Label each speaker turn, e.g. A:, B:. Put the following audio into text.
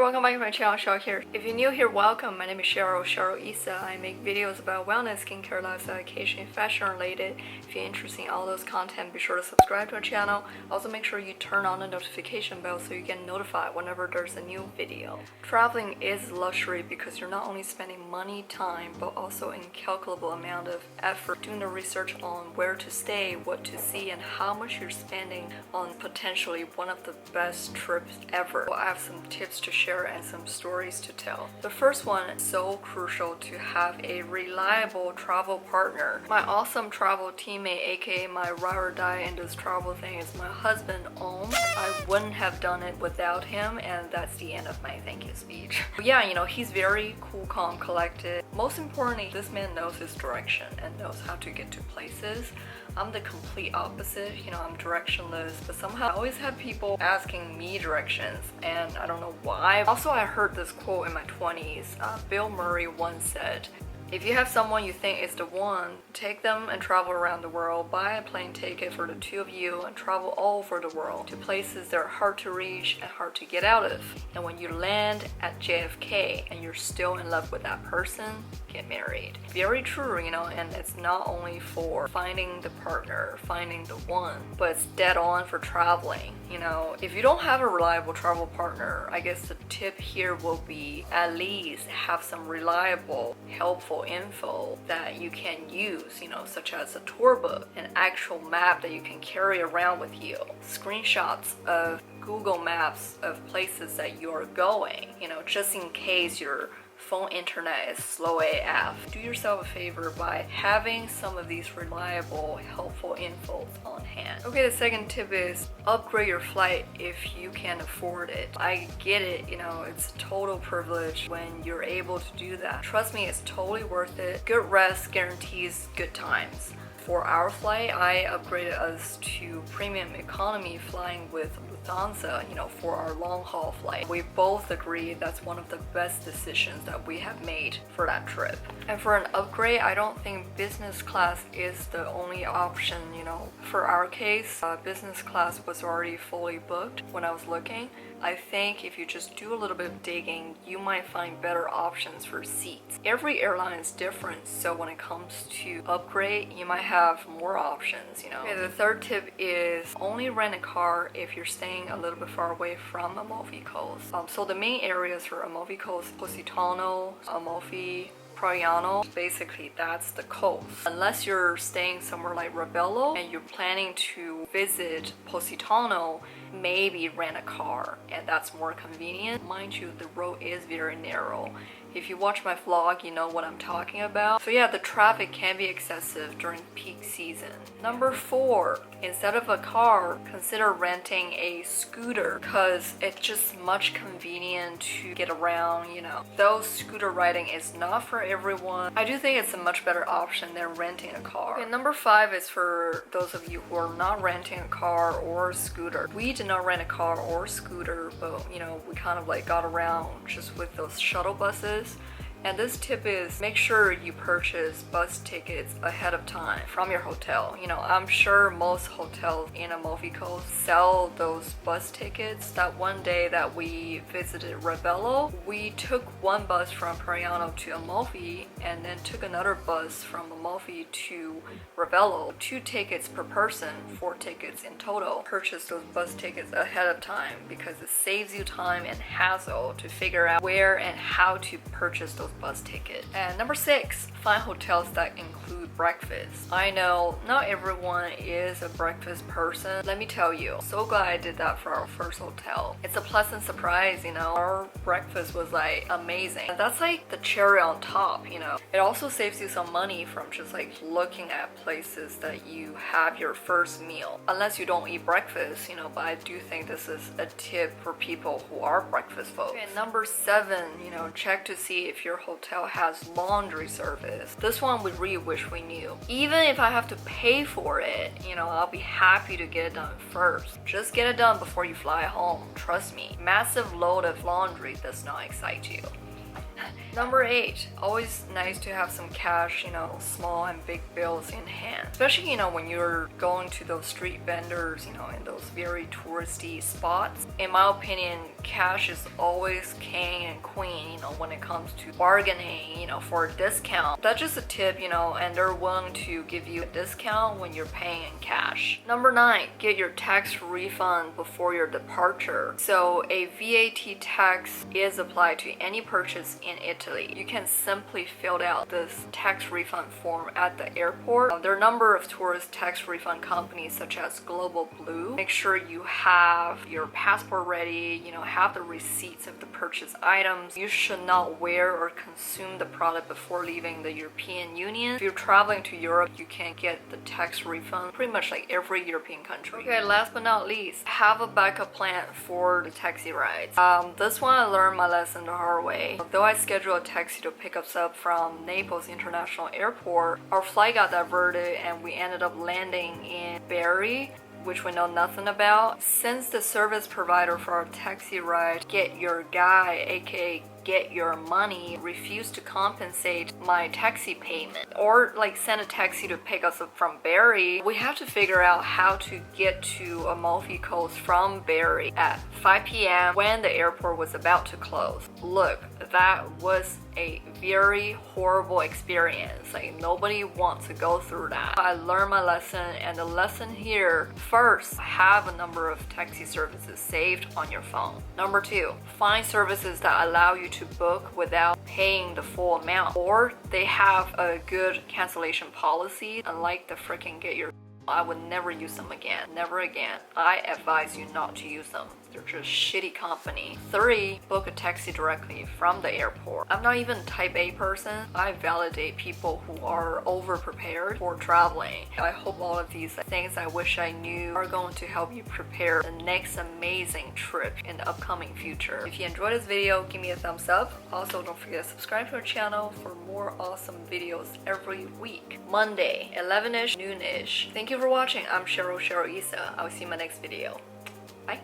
A: welcome back to my channel, Cher here. If you're new here, welcome. My name is Cheril Issa. I make videos about wellness, skincare, lifestyle, education, and fashion related. If you're interested in all those content, be sure to subscribe to our channel. Also make sure you turn on the notification bell so you get notified whenever there's a new video. Traveling is luxury because you're not only spending money, time, but also an incalculable amount of effort doing the research on where to stay, what to see, and how much you're spending on potentially one of the best trips ever. I have some tips to share and some stories to tell. The first one is so crucial to have a reliable travel partner. My awesome travel teammate, aka my ride or die in this travel thing, is my husband, Om. I wouldn't have done it without him, and that's the end of my thank you speech. But yeah, you know, he's very cool, calm, collected. Most importantly, this man knows his direction and knows how to get to places. I'm the complete opposite, you know, I'm directionless, but somehow I always have people asking me directions, and I don't know why. Also, I heard this quote in my 20s. Bill Murray once said, if you have someone you think is the one, take them and travel around the world, buy a plane ticket for the two of you and travel all over the world to places that are hard to reach and hard to get out of. And when you land at JFK and you're still in love with that person, get married. Very true, you know, and it's not only for finding the partner, finding the one, but it's dead on for traveling. You know, if you don't have a reliable travel partner, I guess the tip here will be at least have some reliable, helpful info that you can use, you know, such as a tour book, an actual map that you can carry around with you, screenshots of Google Maps of places that you're going, you know, just in case your phone internet is slow AF. Do yourself a favor by having some of these reliable, helpful infos on hand. Okay, the second tip is upgrade your flight if you can afford it. I get it, you know, it's a total privilege when you're able to do that. Trust me, it's totally worth it. Good rest guarantees good times. For our flight, I upgraded us to premium economy flying with Lufthansa, you know, for our long haul flight. We both agree that's one of the best decisions that we have made for that trip. And for an upgrade, I don't think business class is the only option, you know. For our case, business class was already fully booked when I was looking. I think if you just do a little bit of digging, you might find better options for seats. Every airline is different, so when it comes to upgrade, you might have more options, you know. Okay, the third tip is only rent a car if you're staying a little bit far away from Amalfi Coast. So the main areas for Amalfi Coast, Positano, Amalfi, Praiano, basically that's the coast. Unless you're staying somewhere like Ravello and you're planning to visit Positano, maybe rent a car, and that's more convenient. Mind you, the road is very narrow. If you watch my vlog, you know what I'm talking about. So yeah, the traffic can be excessive during peak season. Number 4, instead of a car, consider renting a scooter because it's just much convenient to get around, you know. Though scooter riding is not for everyone, I do think it's a much better option than renting a car. Okay, number 5 is for those of you who are not renting a car or a scooter. We did not rent a car or scooter, but you know, we kind of like got around just with those shuttle buses. And this tip is make sure you purchase bus tickets ahead of time from your hotel. You know, I'm sure most hotels in Amalfi Coast sell those bus tickets. That one day that we visited Ravello, we took one bus from Praiano to Amalfi and then took another bus from Amalfi to Ravello. 2 tickets per person, 4 tickets in total. Purchase those bus tickets ahead of time because it saves you time and hassle to figure out where and how to purchase those bus ticket. And number 6, find hotels that include breakfast. I know not everyone is a breakfast person. Let me tell you, so glad I did that for our first hotel. It's a pleasant surprise, you know. Our breakfast was like amazing. And that's like the cherry on top, you know. It also saves you some money from just like looking at places that you have your first meal. Unless you don't eat breakfast, you know, but I do think this is a tip for people who are breakfast folks. Okay, number 7, you know, check to see if your hotel has laundry service. This one we really wish we knew. Even if I have to pay for it, you know, I'll be happy to get it done first. Just get it done before you fly home. Trust me. Massive load of laundry does not excite you. Number 8, always nice to have some cash, small and big bills in hand. Especially, when you're going to those street vendors, in those very touristy spots. In my opinion, cash is always king and queen, when it comes to bargaining, for a discount. That's just a tip, and they're willing to give you a discount when you're paying in cash. Number 9, get your tax refund before your departure. So a VAT tax is applied to any purchase in Italy. You can simply fill out this tax refund form at the airport. There are a number of tourist tax refund companies such as Global Blue. Make sure you have your passport ready, have the receipts of the purchase items. You should not wear or consume the product before leaving the European Union. If you're traveling to Europe, you can get the tax refund pretty much like every European country. Okay, last but not least, have a backup plan for the taxi rides. This one I learned my lesson the hard way. Though I scheduled a taxi to pick us up from Naples International Airport, our flight got diverted and we ended up landing in Bari, which we know nothing about. Since the service provider for our taxi ride, Get Your Guy, aka Get Your Money, refused to compensate my taxi payment or send a taxi to pick us up from Bari, we have to figure out how to get to Amalfi Coast from Bari at 5 p.m. when the airport was about to close. Look, that was a very horrible experience. Nobody wants to go through that. I learned my lesson, and the lesson here: first, have a number of taxi services saved on your phone. Number 2, find services that allow you to book without paying the full amount, or they have a good cancellation policy. Unlike the freaking Get Your, I would never use them again. Never again. I advise you not to use them. They're just shitty company. 3, book a taxi directly from the airport. I'm not even a type A person. I validate people who are over prepared for traveling. I hope all of these things I wish I knew are going to help you prepare the next amazing trip in the upcoming future. If you enjoyed this video, give me a thumbs up. Also, don't forget to subscribe to our channel for more awesome videos every week. Monday, 11ish, noonish. Thank you for watching. I'm Cheril issa. I'll see you in my next video. Bye.